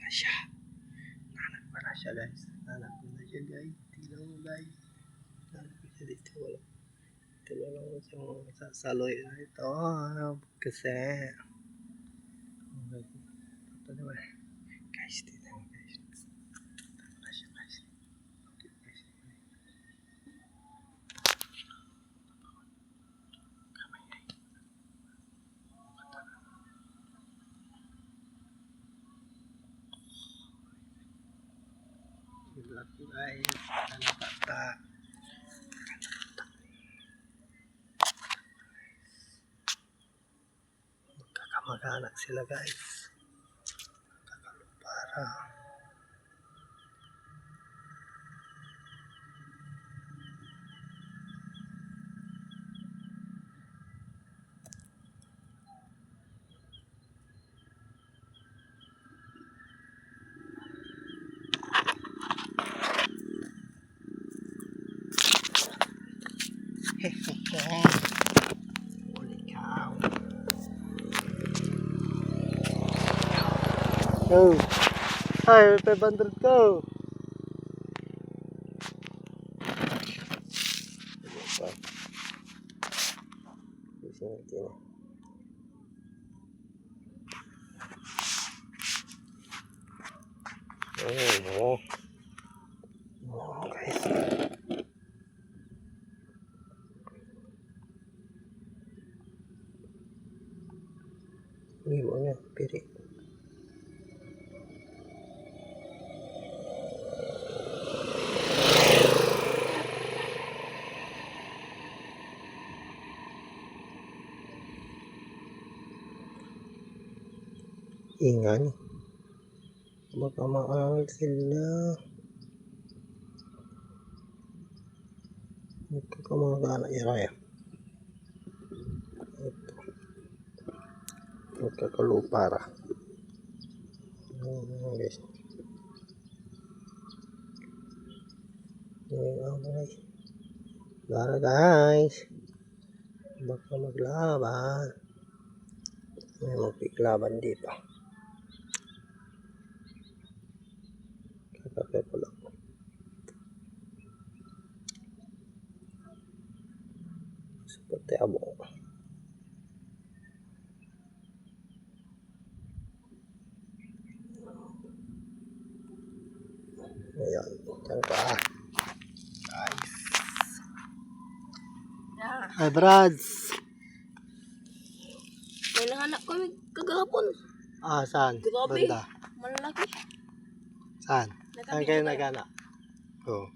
na siya. Nanak pala siya guys. Nanak ko na siya guys. Tingnan mo guys. Nanak ko siya dito. Wala lang siya mga sasaloy na ito. Kasi. Ito naman. Guys, tingnan mo guys. Wala siya guys. Okay guys. Laki guys, kalapata. Magkakamag-anak sila guys. Magkakalupara. Uli cow. Oh. Ay, 500 ko. Oh, guys. Ini bawahnya piring. Ingan. Baka maangal sila. Magkakamag-anak ya raya. Ito. Magkakalupara. Guys. Guys. Para guys. Baka maglaban. May magpiglaban dito. Kakape ko lang. Seperti abo. Ayan. Diyan ka. Guys. Hi, Brads. May nanganak kami kagahapon. Ah, saan? Grabe. Banda. Malaki. Saan? Saan kayo nagana? Oh.